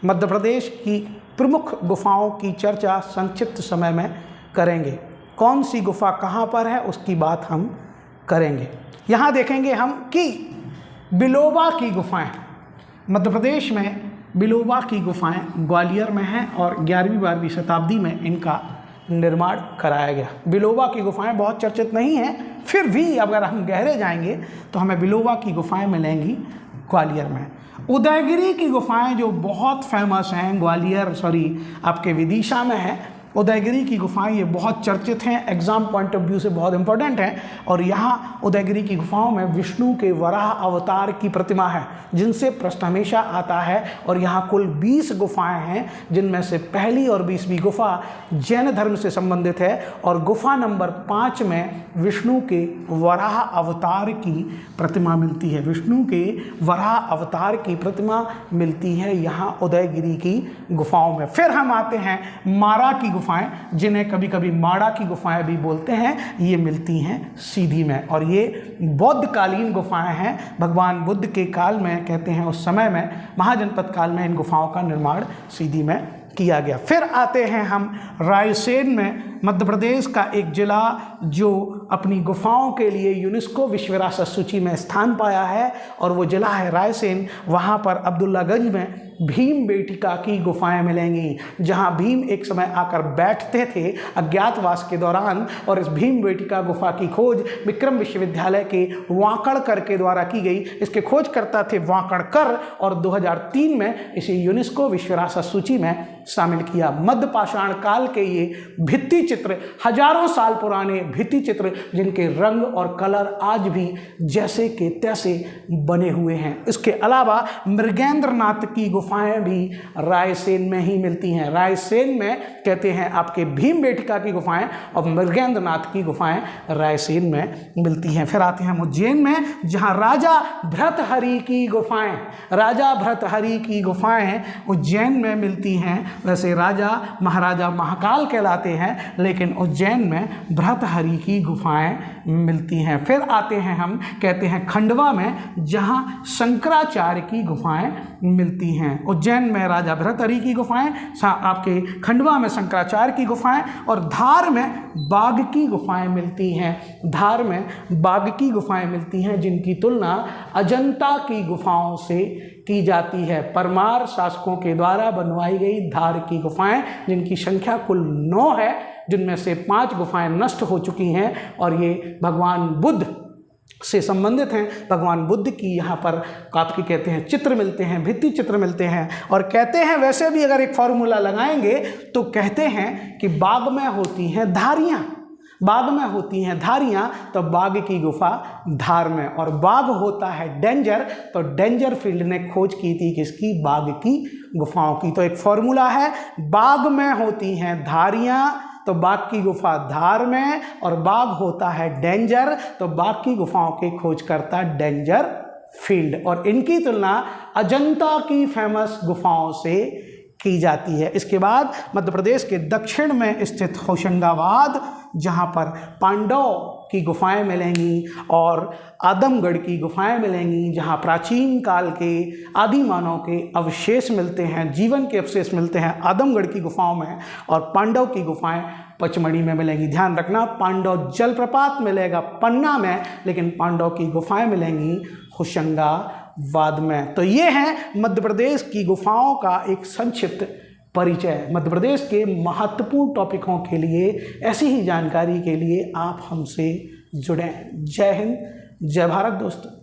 मध्य प्रदेश की प्रमुख गुफाओं की चर्चा संक्षिप्त समय में करेंगे। कौन सी गुफा कहाँ पर है उसकी बात हम करेंगे। यहाँ देखेंगे हम कि बिलोबा की गुफाएं, मध्य प्रदेश में बिलोबा की गुफाएं ग्वालियर में हैं और 11वीं-12वीं शताब्दी में इनका निर्माण कराया गया। बिलोबा की गुफाएं बहुत चर्चित नहीं हैं, फिर भी अगर हम गहरे जाएंगे तो हमें बिलोबा की गुफाएं मिलेंगी ग्वालियर में। उदयगिरी की गुफाएं जो बहुत फेमस हैं, आपके विदिशा में है। उदयगिरी की गुफाएं ये बहुत चर्चित हैं, एग्जाम पॉइंट ऑफ व्यू से बहुत इंपॉर्टेंट हैं। और यहाँ उदयगिरी की गुफाओं में विष्णु के वराह अवतार की प्रतिमा है, जिनसे प्रश्न हमेशा आता है। और यहाँ कुल 20 गुफाएं हैं, जिनमें से पहली और 20वीं गुफा जैन धर्म से संबंधित है। और गुफा नंबर 5 में विष्णु के वराह अवतार की प्रतिमा मिलती है। विष्णु के वराह अवतार की प्रतिमा मिलती है यहाँ उदयगिरी की गुफाओं में। फिर हम आते हैं मारा की गुफाएं, जिन्हें कभी कभी माड़ा की गुफाएं भी बोलते हैं। ये मिलती हैं सीधी में और ये बौद्ध कालीन गुफाएं हैं। भगवान बुद्ध के काल में, कहते हैं उस समय में, महाजनपद काल में इन गुफाओं का निर्माण सीधी में किया गया। फिर आते हैं हम रायसेन में, मध्य प्रदेश का एक जिला जो अपनी गुफाओं के लिए यूनेस्को विश्व विरासत सूची में स्थान पाया है, और वो जिला है रायसेन। वहाँ पर अब्दुल्लागंज में भीम बेटिका की गुफाएं मिलेंगी, जहाँ भीम एक समय आकर बैठते थे अज्ञातवास के दौरान। और इस भीम बेटिका गुफा की खोज विक्रम विश्वविद्यालय के वाकड़कर के द्वारा की गई। इसके खोजकर्ता थे वाकड़कर, और 2003 में इसे यूनेस्को विश्व विरासत सूची में शामिल किया। मध्य पाषाण काल के ये भित्ति चित्र, हजारों साल पुराने भित्ति चित्र, जिनके रंग और कलर आज भी जैसे के तैसे बने हुए हैं। इसके अलावा मृगेंद्रनाथ की गुफाएं भी रायसेन में ही मिलती हैं। रायसेन में, कहते हैं, आपके भीम बेटिका की गुफाएं और मृगेंद्रनाथ की गुफाएं रायसेन में मिलती हैं। फिर आते हैं उज्जैन में, जहां राजा भर्तहरि की गुफाएं, राजा भर्तहरि की गुफाएं उज्जैन में मिलती हैं। वैसे राजा महाराजा महाकाल कहलाते हैं, लेकिन उज्जैन में भर्तहरि की गुफाएं मिलती हैं। फिर आते हैं हम, कहते हैं, खंडवा में, जहां शंकराचार्य की गुफाएं मिलती हैं। उज्जैन में राजा भर्तहरि की गुफाएं, आपके खंडवा में शंकराचार्य की गुफाएं, और धार में बाघ की गुफाएं मिलती हैं। धार में बाघ की गुफाएं मिलती हैं, जिनकी तुलना अजंता की गुफाओं से की जाती है। परमार शासकों के द्वारा बनवाई गई धार की गुफाएं, जिनकी संख्या कुल 9 है, जिनमें से 5 गुफाएं नष्ट हो चुकी हैं, और ये भगवान बुद्ध से संबंधित हैं। भगवान बुद्ध की यहाँ पर आपकी, कहते हैं, चित्र मिलते हैं, भित्ति चित्र मिलते हैं। और कहते हैं, वैसे भी अगर एक फॉर्मूला लगाएंगे तो कहते हैं कि बाघ में होती हैं धारियाँ, बाघ में होती हैं धारियाँ, तो बाघ की गुफा धार में। और बाघ होता है डेंजर, तो डेंजर फील्ड ने खोज की थी किसकी? बाघ की गुफाओं की। तो एक फॉर्मूला है, बाघ में होती हैं धारियाँ तो बाघ की गुफा धार में, और बाघ होता है डेंजर तो बाघ की गुफाओं के खोजकर्ता डेंजर फील्ड। और इनकी तुलना अजंता की फेमस गुफाओं से की जाती है। इसके बाद मध्य प्रदेश के दक्षिण में स्थित होशंगाबाद, जहाँ पर पांडव की गुफाएं मिलेंगी और आदमगढ़ की गुफाएं मिलेंगी, जहाँ प्राचीन काल के आदि मानव के अवशेष मिलते हैं, जीवन के अवशेष मिलते हैं आदमगढ़ की गुफाओं में। और पांडव की गुफाएं पचमढ़ी में मिलेंगी। ध्यान रखना, पांडव जलप्रपात मिलेगा पन्ना में, लेकिन पांडव की गुफाएं मिलेंगी होशंगाबाद में। तो ये है मध्य प्रदेश की गुफाओं का एक संक्षिप्त परिचय। मध्य प्रदेश के महत्वपूर्ण टॉपिकों के लिए, ऐसी ही जानकारी के लिए आप हमसे जुड़ें। जय हिंद, जय भारत दोस्तों।